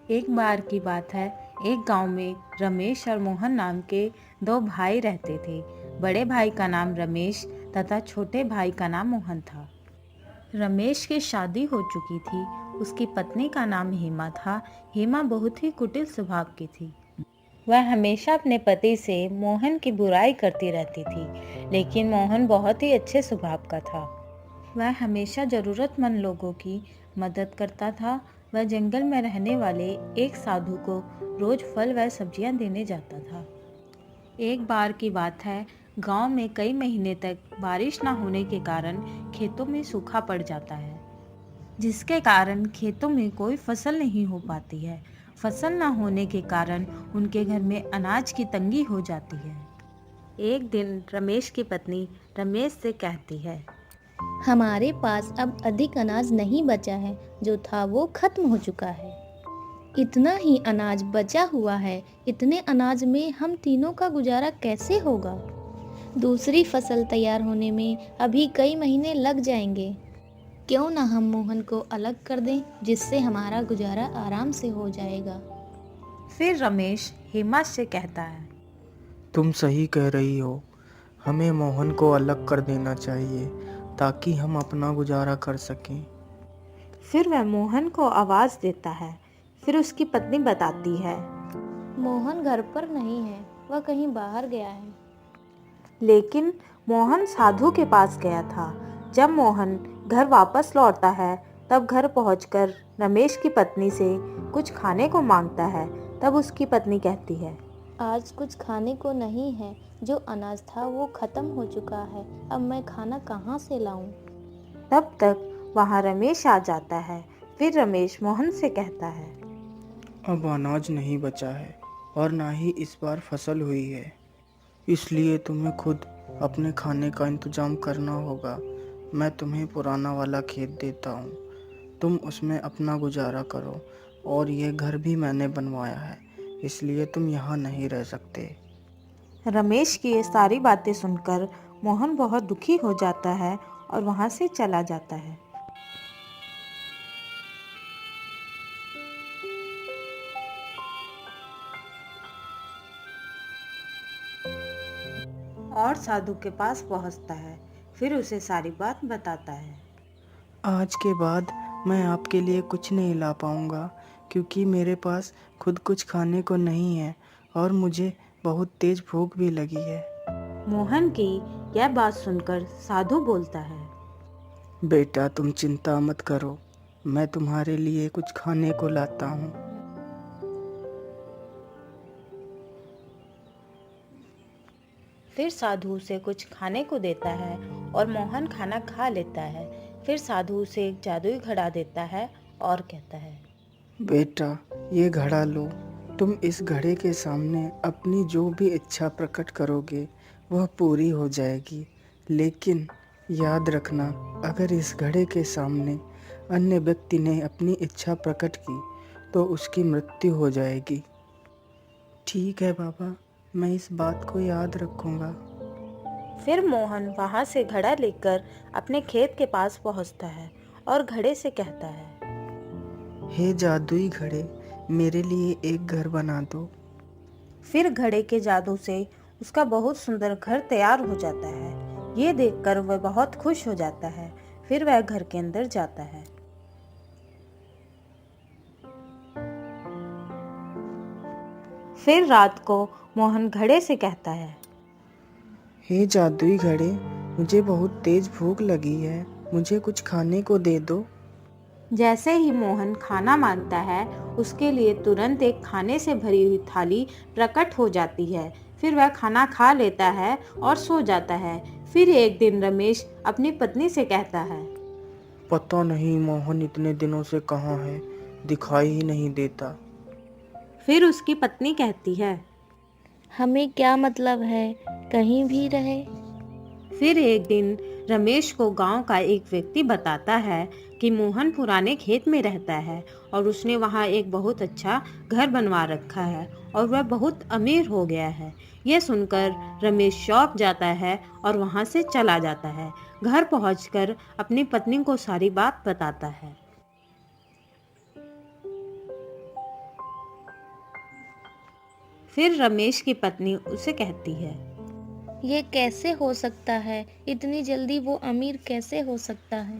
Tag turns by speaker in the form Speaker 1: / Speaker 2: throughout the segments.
Speaker 1: एक बार की बात है, एक गांव में रमेश और मोहन नाम के दो भाई रहते थे। बड़े भाई का नाम रमेश तथा छोटे भाई का नाम मोहन था। रमेश की शादी हो चुकी थी। उसकी पत्नी का नाम हेमा था। हेमा बहुत ही कुटिल स्वभाव की थी। वह हमेशा अपने पति से मोहन की बुराई करती रहती थी, लेकिन मोहन बहुत ही अच्छे स्वभाव का था। वह हमेशा ज़रूरतमंद लोगों की मदद करता था। वह जंगल में रहने वाले एक साधु को रोज फल व सब्जियां देने जाता था। एक बार की बात है, गांव में कई महीने तक बारिश न होने के कारण खेतों में सूखा पड़ जाता है, जिसके कारण खेतों में कोई फसल नहीं हो पाती है। फसल न होने के कारण उनके घर में अनाज की तंगी हो जाती है। एक दिन रमेश की पत्नी रमेश से कहती है,
Speaker 2: हमारे पास अब अधिक अनाज नहीं बचा है, जो था वो खत्म हो चुका है। इतना ही अनाज बचा हुआ है। इतने अनाज में हम तीनों का गुजारा कैसे होगा? दूसरी फसल तैयार होने में अभी कई महीने लग जाएंगे। क्यों ना हम मोहन को अलग कर दें, जिससे हमारा गुजारा आराम से हो जाएगा।
Speaker 1: फिर रमेश हेमा से कहता है,
Speaker 3: तुम सही कह रही हो। हमें मोहन को अलग कर देना चाहिए ताकि हम अपना गुजारा कर सकें।
Speaker 1: फिर वह मोहन को आवाज देता है। फिर उसकी पत्नी बताती है,
Speaker 2: मोहन घर पर नहीं है, वह कहीं बाहर गया है।
Speaker 1: लेकिन मोहन साधु के पास गया था। जब मोहन घर वापस लौटता है, तब घर पहुंचकर रमेश की पत्नी से कुछ खाने को मांगता है। तब उसकी पत्नी कहती है,
Speaker 2: आज कुछ खाने को नहीं है। जो अनाज था वो खत्म हो चुका है। अब मैं खाना कहाँ से लाऊं?
Speaker 1: तब तक वहां रमेश आ जाता है। फिर रमेश मोहन से कहता है,
Speaker 3: अब अनाज नहीं बचा है और ना ही इस बार फसल हुई है, इसलिए तुम्हें खुद अपने खाने का इंतजाम करना होगा। मैं तुम्हें पुराना वाला खेत देता हूँ, तुम उसमें अपना गुजारा करो। और ये घर भी मैंने बनवाया है, इसलिए तुम यहाँ नहीं रह सकते।
Speaker 1: रमेश की ये सारी बातें सुनकर मोहन बहुत दुखी हो जाता है और वहां से चला जाता है। और साधु के पास पहुंचता है। फिर उसे सारी बात बताता है।
Speaker 3: आज के बाद मैं आपके लिए कुछ नहीं ला पाऊँगा, क्योंकि मेरे पास खुद कुछ खाने को नहीं है और मुझे बहुत तेज़ भूख भी लगी है।
Speaker 1: मोहन की यह बात सुनकर साधु बोलता है,
Speaker 3: बेटा, तुम चिंता मत करो, मैं तुम्हारे लिए कुछ खाने को लाता हूँ।
Speaker 1: फिर साधु उसे कुछ खाने को देता है और मोहन खाना खा लेता है। फिर साधु उसे एक जादुई घड़ा देता है और कहता है,
Speaker 3: बेटा, ये घड़ा लो। तुम इस घड़े के सामने अपनी जो भी इच्छा प्रकट करोगे वह पूरी हो जाएगी। लेकिन याद रखना, अगर इस घड़े के सामने अन्य व्यक्ति ने अपनी इच्छा प्रकट की तो उसकी मृत्यु हो जाएगी। ठीक है बाबा, मैं इस बात को याद रखूँगा।
Speaker 1: फिर मोहन वहां से घड़ा लेकर अपने खेत के पास पहुंचता है और घड़े से कहता है,
Speaker 3: हे जादुई घड़े, मेरे लिए एक घर बना दो।
Speaker 1: फिर घड़े के जादू से उसका बहुत सुंदर घर तैयार हो जाता है। ये देखकर वह बहुत खुश हो जाता है। फिर वह घर के अंदर जाता है। फिर रात को मोहन घड़े से कहता है,
Speaker 3: हे जादुई घड़े, मुझे बहुत तेज भूख लगी है, मुझे कुछ खाने को दे दो।
Speaker 1: जैसे ही मोहन खाना मांगता है, उसके लिए तुरंत एक खाने से भरी हुई थाली प्रकट हो जाती है। फिर वह खाना खा लेता है और सो जाता है। फिर एक दिन रमेश अपनी पत्नी से कहता है,
Speaker 3: पता नहीं मोहन इतने दिनों से कहाँ है, दिखाई ही नहीं देता।
Speaker 1: फिर उसकी पत्नी कहती है,
Speaker 2: हमें क्या मतलब है, कहीं भी रहे।
Speaker 1: फिर एक दिन रमेश को गांव का एक व्यक्ति बताता है कि मोहन पुराने खेत में रहता है और उसने वहां एक बहुत अच्छा घर बनवा रखा है और वह बहुत अमीर हो गया है। यह सुनकर रमेश चौंक जाता है और वहां से चला जाता है। घर पहुंचकर अपनी पत्नी को सारी बात बताता है। फिर रमेश की पत्नी उसे कहती है,
Speaker 2: ये कैसे हो सकता है? इतनी जल्दी वो अमीर कैसे हो सकता है?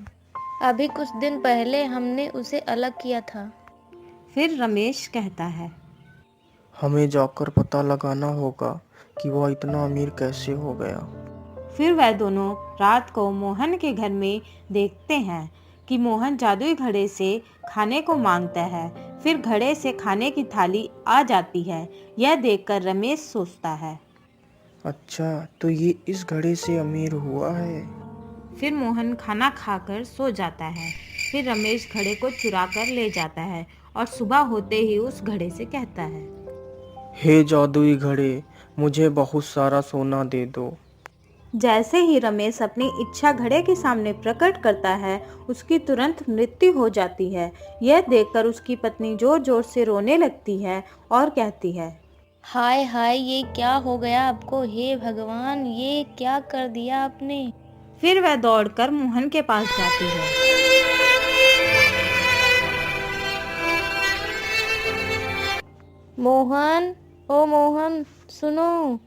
Speaker 2: अभी कुछ दिन पहले हमने उसे अलग किया था।
Speaker 1: फिर रमेश कहता है,
Speaker 3: हमें जाकर पता लगाना होगा कि वह इतना अमीर कैसे हो गया।
Speaker 1: फिर वह दोनों रात को मोहन के घर में देखते हैं कि मोहन जादुई घड़े से खाने को मांगता है। फिर घड़े से खाने की थाली आ जाती है। यह देखकर रमेश सोचता है।
Speaker 3: अच्छा, तो ये इस घड़े से अमीर हुआ है।
Speaker 1: फिर मोहन खाना खाकर सो जाता है। फिर रमेश घड़े को चुरा कर ले जाता है और सुबह होते ही उस घड़े से कहता है,
Speaker 3: हे जादुई घड़े, मुझे बहुत सारा सोना दे दो।
Speaker 1: जैसे ही रमेश अपनी इच्छा घड़े के सामने प्रकट करता है, उसकी तुरंत मृत्यु हो जाती है। यह देखकर उसकी पत्नी जोर जोर से रोने लगती है और कहती है,
Speaker 2: हाय हाय, ये क्या हो गया आपको? हे भगवान, ये क्या कर दिया आपने?
Speaker 1: फिर वह दौड़कर मोहन के पास जाती है।
Speaker 2: मोहन, ओ मोहन, सुनो।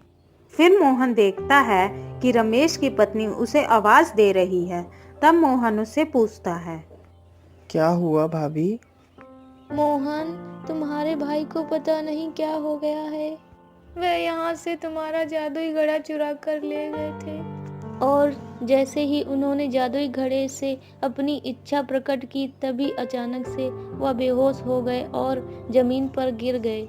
Speaker 1: फिर मोहन देखता है कि रमेश की पत्नी उसे आवाज दे रही है। तब मोहन उससे पूछता है,
Speaker 3: क्या हुआ भाभी?
Speaker 2: मोहन, तुम्हारे भाई को पता नहीं क्या हो गया है। वह यहाँ से तुम्हारा जादुई घड़ा चुरा कर ले गए थे और जैसे ही उन्होंने जादुई घड़े से अपनी इच्छा प्रकट की, तभी अचानक से वह बेहोश हो गए और जमीन पर गिर गए।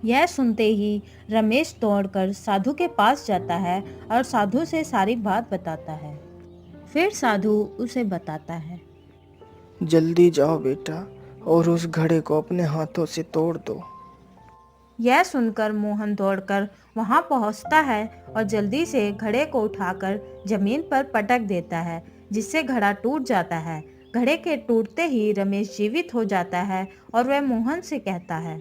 Speaker 1: यह सुनते ही रमेश दौड़कर साधु के पास जाता है और साधु से सारी बात बताता है। फिर साधु उसे बताता है,
Speaker 3: जल्दी जाओ बेटा और उस घड़े को अपने हाथों से तोड़ दो।
Speaker 1: यह सुनकर मोहन दौड़कर वहां पहुंचता है और जल्दी से घड़े को उठाकर जमीन पर पटक देता है, जिससे घड़ा टूट जाता है। घड़े के टूटते ही रमेश जीवित हो जाता है और वह मोहन से कहता है,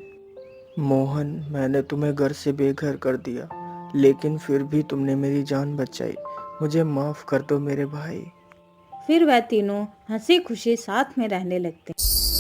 Speaker 3: मोहन, मैंने तुम्हें घर से बेघर कर दिया, लेकिन फिर भी तुमने मेरी जान बचाई। मुझे माफ कर दो मेरे भाई।
Speaker 1: फिर वह तीनों हंसी खुशी साथ में रहने लगते हैं।